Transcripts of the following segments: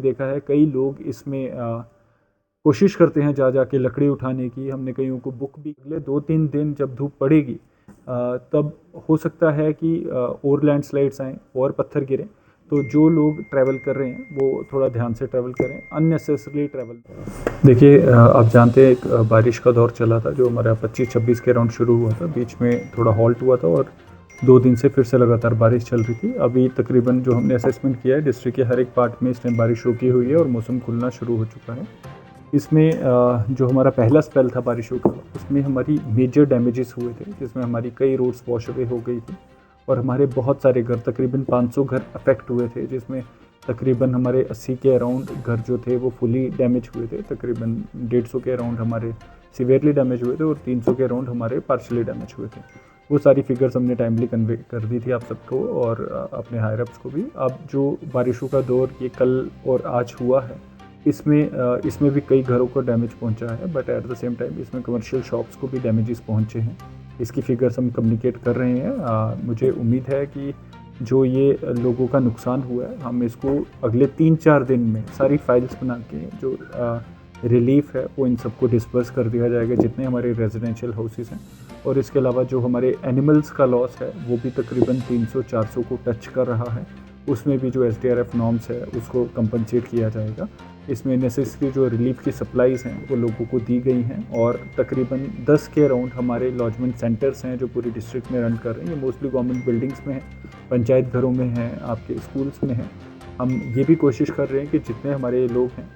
देखा है कई लोग इसमें कोशिश करते हैं जा के लकड़ी उठाने की। हमने कईयों को बुक भी। अगले 2-3 दिन जब धूप पड़ेगी तब हो सकता है कि और लैंडस्लाइड्स आएँ और पत्थर गिरें। तो जो लोग ट्रैवल कर रहे हैं वो थोड़ा ध्यान से ट्रैवल करें, अननेसेसरी ट्रैवल। देखिए आप जानते हैं एक बारिश का दौर चला था जो हमारा 25-26 के अराउंड शुरू हुआ था, बीच में थोड़ा हॉल्ट हुआ था और 2 दिन से फिर से लगातार बारिश चल रही थी। अभी तकरीबन जो हमने असेसमेंट किया है डिस्ट्रिक्ट के हर एक पार्ट में इस टाइम बारिश रुकी हुई है और मौसम खुलना शुरू हो चुका है। इसमें जो हमारा पहला स्पेल था बारिशों का, उसमें हमारी मेजर डैमेजेस हुए थे, जिसमें हमारी कई रोड्स वॉश अवे हो गई थी और हमारे बहुत सारे घर, तकरीबन 500 घर अफेक्ट हुए थे, जिसमें तकरीबन हमारे 80 के अराउंड घर जो थे वो फुली डैमेज हुए थे, तकरीबन 150 के अराउंड हमारे सीवियरली डैमेज हुए थे और 300 के अराउंड हमारे पार्शली डैमेज हुए थे। वो सारी फिगर्स हमने टाइमली कन्वे कर दी थी आप सबको और अपने हायर अप्स को भी। अब जो बारिशों का दौर ये कल और आज हुआ है, इसमें भी कई घरों को डैमेज पहुंचा है, but at the same time इसमें कमर्शियल शॉप्स को भी डैमेजेस पहुंचे हैं। इसकी फिगर्स हम कम्युनिकेट कर रहे हैं। मुझे उम्मीद है कि जो ये लोगों का नुकसान हुआ है, हम इसको अगले 3-4 दिन में सारी फाइल्स बना के जो रिलीफ है वो इन सबको डिस्पर्स कर दिया जाएगा, जितने हमारे रेजिडेंशियल हाउसेस हैं। और इसके अलावा जो हमारे एनिमल्स का लॉस है वो भी तकरीबन 300-400 को टच कर रहा है। उसमें भी जो SDRF नॉर्म्स है उसको कंपनसेट किया जाएगा। इसमें नेसेसरी जो रिलीफ की सप्लाईज़ हैं वो लोगों को दी गई हैं और तकरीबन 10 के अराउंड हमारे लॉजमेंट सेंटर्स हैं जो पूरी डिस्ट्रिक्ट में रन कर रहे हैं। ये मोस्टली गवर्नमेंट बिल्डिंग्स में हैं, पंचायत घरों में हैं, आपके स्कूल्स में हैं। हम ये भी कोशिश कर रहे हैं कि जितने हमारे लोग हैं,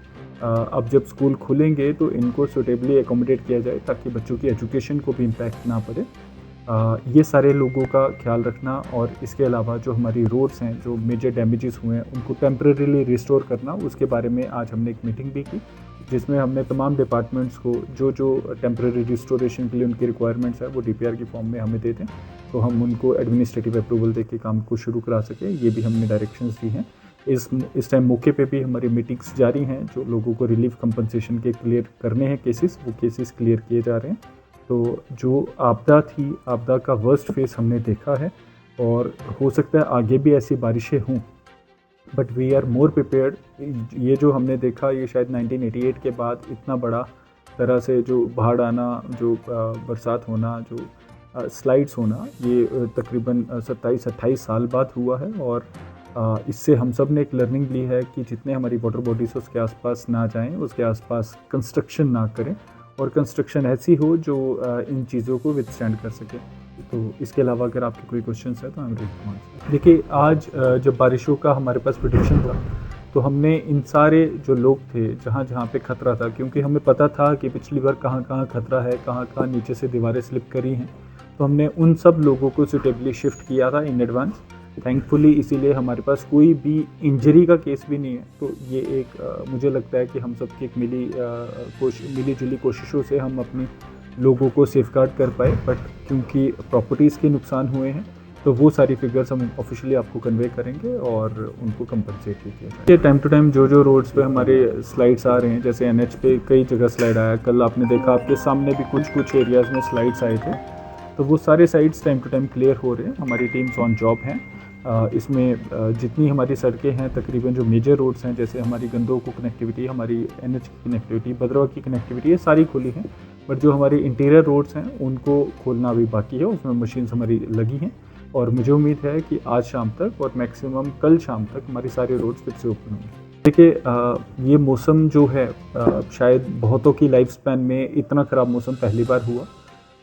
अब जब स्कूल खुलेंगे तो इनको सूटेबली एकोमोडेट किया जाए ताकि बच्चों की एजुकेशन को भी इम्पैक्ट ना पड़े। ये सारे लोगों का ख्याल रखना और इसके अलावा जो हमारी रोड्स हैं जो मेजर डैमेजेस हुए हैं उनको टेम्परेरीली रिस्टोर करना, उसके बारे में आज हमने एक मीटिंग भी की, जिसमें हमने तमाम डिपार्टमेंट्स को जो टेम्परेरी रिस्टोरेशन के लिए उनकी रिक्वायरमेंट्स है वो DPR की फॉर्म में हमें दे दें तो हम उनको एडमिनिस्ट्रेटिव अप्रूवल दे के काम को शुरू करा सकें। ये भी हमने डायरेक्शंस दी हैं। इस टाइम मौके पे भी हमारी मीटिंग्स जारी हैं। जो लोगों को रिलीफ कंपनसेशन के क्लियर करने हैं केसेस, वो केसेस क्लियर किए जा रहे हैं। तो जो आपदा थी, आपदा का वर्स्ट फेस हमने देखा है और हो सकता है आगे भी ऐसी बारिशें हों, but we are more prepared. ये जो हमने देखा ये शायद 1988 के बाद इतना बड़ा तरह से जो बाढ़ आना, जो बरसात होना, जो स्लाइड्स होना, ये तकरीबन 27-28 साल बाद हुआ है। और इससे हम सब ने एक लर्निंग ली है कि जितने हमारी वाटर बॉडीज़ उसके आसपास ना जाएं, उसके आसपास कंस्ट्रक्शन ना करें और कंस्ट्रक्शन ऐसी हो जो इन चीज़ों को विथस्टैंड कर सके। तो इसके अलावा अगर आपके कोई क्वेश्चंस है तो I am ready to answer. देखिए आज जब बारिशों का हमारे पास प्रेडिक्शन था तो हमने इन सारे जो लोग थे जहाँ जहाँ पे ख़तरा था, क्योंकि हमें पता था कि पिछली बार कहाँ कहाँ ख़तरा है, कहाँ कहाँ नीचे से दीवारें स्लिप करी हैं, तो हमने उन सब लोगों को सूटेबली शिफ्ट किया था इन एडवांस। थैंकफुली इसीलिए हमारे पास कोई भी इंजरी का केस भी नहीं है। तो ये एक मुझे लगता है कि हम सबकी एक मिली जुली कोशिशों से हम अपने लोगों को सेफगार्ड कर पाए। बट क्योंकि प्रॉपर्टीज़ के नुकसान हुए हैं तो वो सारी फिगर्स हम ऑफिशियली आपको कन्वे करेंगे और उनको कंपनसेट भी किया जाए। टाइम टू टाइम जो रोड्स पे हमारे स्लाइड्स आ रहे हैं, जैसे NH पे कई जगह स्लाइड आया, कल आपने देखा आपके सामने भी कुछ एरियाज़ में स्लाइड्स आए थे, तो वो सारे sides time to time clear हो रहे हैं। हमारी टीम्स ऑन जॉब हैं। इसमें जितनी हमारी सड़कें हैं, तकरीबन जो मेजर रोड्स हैं, जैसे हमारी गंदों को कनेक्टिविटी, हमारी NH की कनेक्टिविटी, भद्रवा की कनेक्टिविटी, ये सारी खुली हैं। बट जो हमारे इंटीरियर रोड्स हैं उनको खोलना अभी बाकी है, उसमें मशीन्स हमारी लगी हैं और मुझे उम्मीद है कि आज शाम तक और मैक्सिमम कल शाम तक हमारी सारे रोड्स फिर से ओपन होंगे। देखिए ये मौसम जो है शायद बहुतों की लाइफ स्पैन में इतना ख़राब मौसम पहली बार हुआ,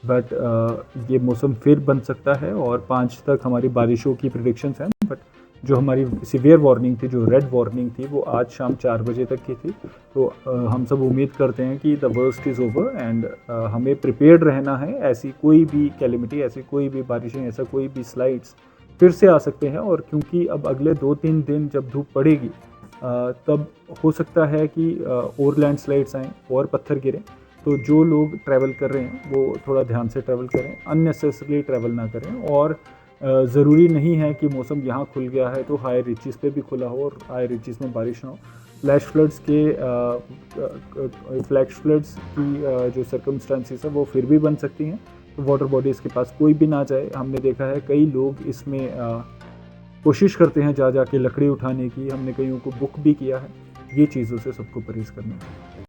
बट ये मौसम फिर बन सकता है और 5 तक हमारी बारिशों की प्रेडिक्शंस हैं। बट जो हमारी सीवियर वार्निंग थी, जो रेड वार्निंग थी, वो आज शाम 4 बजे तक की थी। तो हम सब उम्मीद करते हैं कि the worst is over and हमें प्रिपेयर्ड रहना है। ऐसी कोई भी कैलेमिटी, ऐसी कोई भी बारिशें, ऐसा कोई भी स्लाइड्स फिर से आ सकते हैं। और क्योंकि अब अगले 2-3 दिन जब धूप पड़ेगी तब हो सकता है कि और लैंडस्लाइड्स आएँ और पत्थर गिरें। तो जो लोग ट्रैवल कर रहे हैं वो थोड़ा ध्यान से ट्रैवल करें, अननेसेसरी ट्रैवल ना करें। और ज़रूरी नहीं है कि मौसम यहाँ खुल गया है तो हाई रीचेस पे भी खुला हो और हाई रीचेस में बारिश ना हो। फ्लैश फ्लड्स की जो सर्कमस्टांसिस है वो फिर भी बन सकती हैं। तो वाटर बॉडीज़ के पास कोई भी ना जाए। हमने देखा है कई लोग इसमें कोशिश करते हैं जा के लकड़ी उठाने की। हमने कईयों को बुक भी किया है ये चीज़ों से सबको परहेज़ करना है।